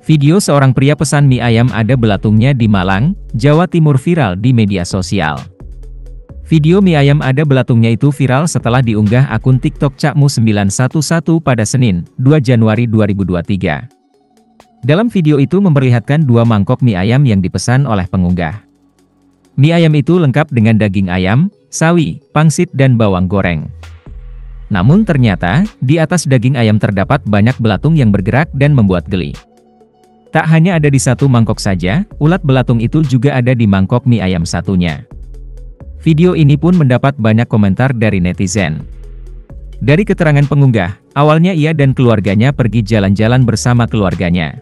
Video seorang pria pesan mie ayam ada belatungnya di Malang, Jawa Timur viral di media sosial. Video mie ayam ada belatungnya itu viral setelah diunggah akun TikTok Cakmu911 pada Senin, 2 Januari 2023. Dalam video itu memperlihatkan 2 mangkok mie ayam yang dipesan oleh pengunggah. Mie ayam itu lengkap dengan daging ayam, sawi, pangsit dan bawang goreng. Namun ternyata, di atas daging ayam terdapat banyak belatung yang bergerak dan membuat geli. Tak hanya ada di satu mangkok saja, ulat belatung itu juga ada di mangkok mie ayam satunya. Video ini pun mendapat banyak komentar dari netizen. Dari keterangan pengunggah, awalnya ia dan keluarganya pergi jalan-jalan bersama keluarganya.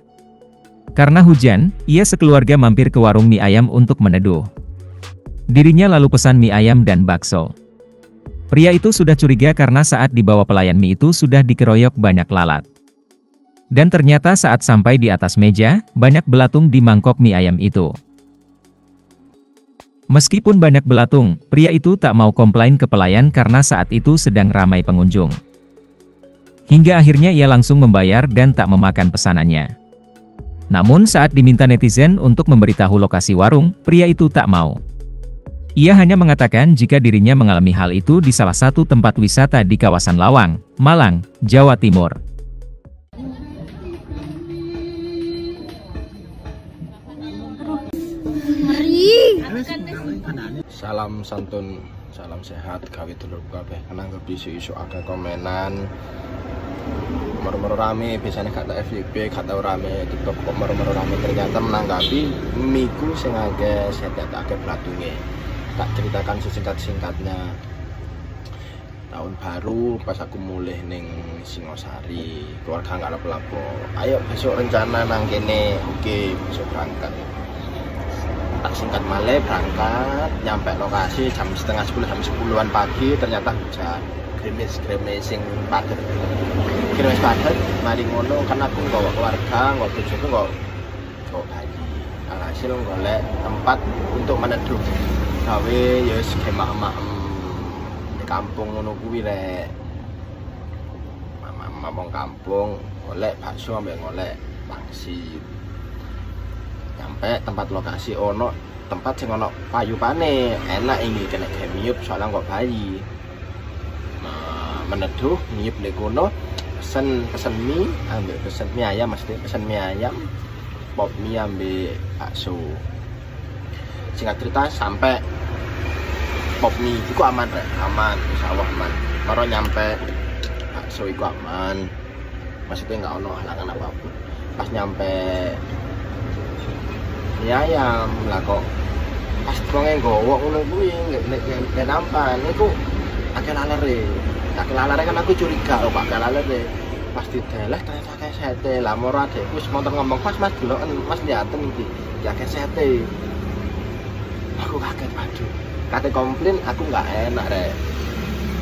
Karena hujan, ia sekeluarga mampir ke warung mie ayam untuk meneduh. Dirinya lalu pesan mie ayam dan bakso. Pria itu sudah curiga karena saat dibawa pelayan mie itu sudah dikeroyok banyak lalat. Dan ternyata saat sampai di atas meja, banyak belatung di mangkok mie ayam itu. Meskipun banyak belatung, pria itu tak mau komplain ke pelayan karena saat itu sedang ramai pengunjung. Hingga akhirnya ia langsung membayar dan tak memakan pesanannya. Namun saat diminta netizen untuk memberitahu lokasi warung, pria itu tak mau. Ia hanya mengatakan jika dirinya mengalami hal itu di salah satu tempat wisata di kawasan Lawang, Malang, Jawa Timur. Salam santun, salam sehat, gawe dulur kabeh. Nanggepi isu-isu akeh komenan. Moro-moro rame, biasanya gak tau FYP, gak tau rame TikTok kok moro-moro rame, ternyata menanggapi miku sing akeh setet akeh belatunge. Tak ceritakan sesingkat-singkatnya. Tahun baru pas aku mulih ning Singosari, keluarga gak lapo-lapo. Ayo besok rencana nang kene, oke, besok berangkat. Tak singkat malih berangkat, nyampe lokasi jam setengah 10 jam 10-an pagi, ternyata hujan. Gerimis sing padet. Gerimis padet, mari ngono kan aku nggawa keluarga, nggawa bojoku, nggawa bayi. Alhasil golek tempat untuk meneduh. Gawe ya wis emak-emak di kampung ngono kuwi rek. Mama kampung golek bakso ambek golek pangsit. Sampai tempat lokasi ono tempat sing ono payupane enak ini kena gemiup soalnya kok bayi meneduh nyiup nek kono pesen mie ambil pesen mie ayam mesti pesen mie ayam pop mie ambil bakso. Singkat cerita sampai pop mie itu aman rek, aman insyaallah aman. Baru nyampe bakso itu aman, maksudnya nggak ono halangan apapun. Pas nyampe mie ayam lah kok pas wonge nggowo ngono kuwi nek nampan niku akeh lalere kan aku curiga Pak lalere pas dideleh ternyata akeh sete lah moro adekku wis montor ngomong pas Mas deloken Mas liaten iki ya akeh sete aku kaget aduh kate komplain aku nggak enak rek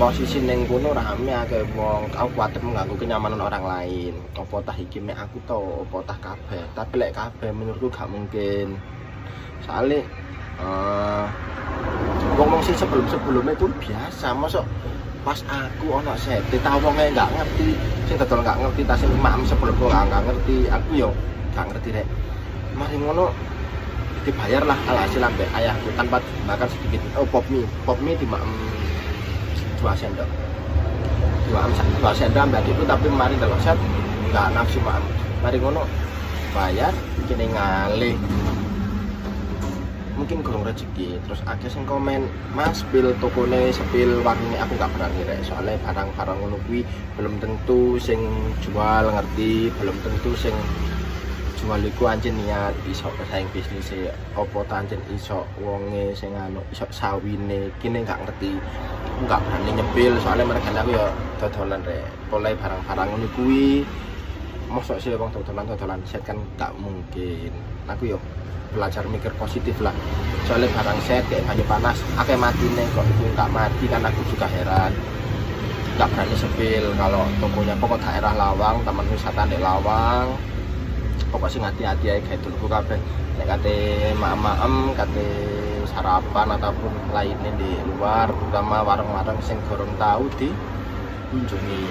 posisi ning kono rame akeh wong aku kuwatir mengganggu kenyamanan orang lain opo tah iki mek aku to opo tah kabeh tapi lek kabeh menurutku gak mungkin soalnya ngomong sih sebelumnya itu biasa masuk pas aku ono sete tau wonge gak ngerti sing dodol gak ngerti tas mak sebelumku gak ngerti aku yo gak ngerti rek mari ngono dibayar lah alhasil ambek ayahku tanpa makan sedikit pop mie di mak 2 sendok 2 sendok mbak itu tapi kemarin kalau set nggak nafsu makan mari ngono bayar kini ngalih mungkin kurang rezeki terus ada yang komen mas pil tokone sepil warnanya aku nggak berani rek soalnya barang-barang ngono kuwi belum tentu sing jual ngerti belum tentu sing jual iku anjen niat iso bersaing bisnis e opo ta anjen iso wonge sing anu iso sawine kene gak ngerti gak berani nyepil soalnya mereka aku ya dodolan rek oleh barang-barang ngono kuwi mosok sih wong dodolan set kan gak mungkin aku yo belajar mikir positif lah soalnya barang set kayak banyu panas akeh matine kok itu gak mati kan aku juga heran gak berani sepil kalau tokonya pokok daerah Lawang taman wisata di Lawang pokoknya sing hati-hati aja kayak dulu kabeh nek kate maem kate sarapan ataupun lainnya di luar, terutama warung-warung sing gorong tahu dikunjungi.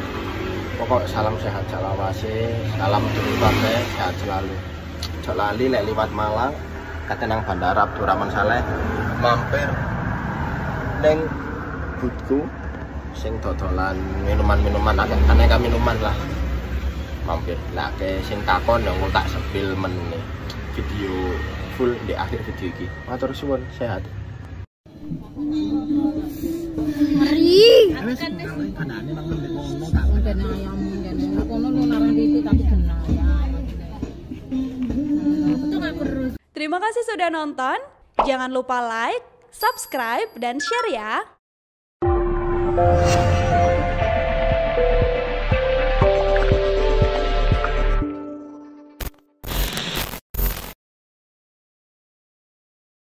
Pokok salam sehat salawase, salam dulur kabeh, sehat selalu. Ojo lali lek liwat Malang kate nang Bandara Abdurrahman Saleh mampir ning butku sing dodolan minuman-minuman aneka minuman lah. Mampir lah ke sing takon yang tak sepil meneh video full di akhir video iki. Matur suwun, sehat. Mari. Terima kasih sudah nonton. Jangan lupa like, subscribe, dan share ya.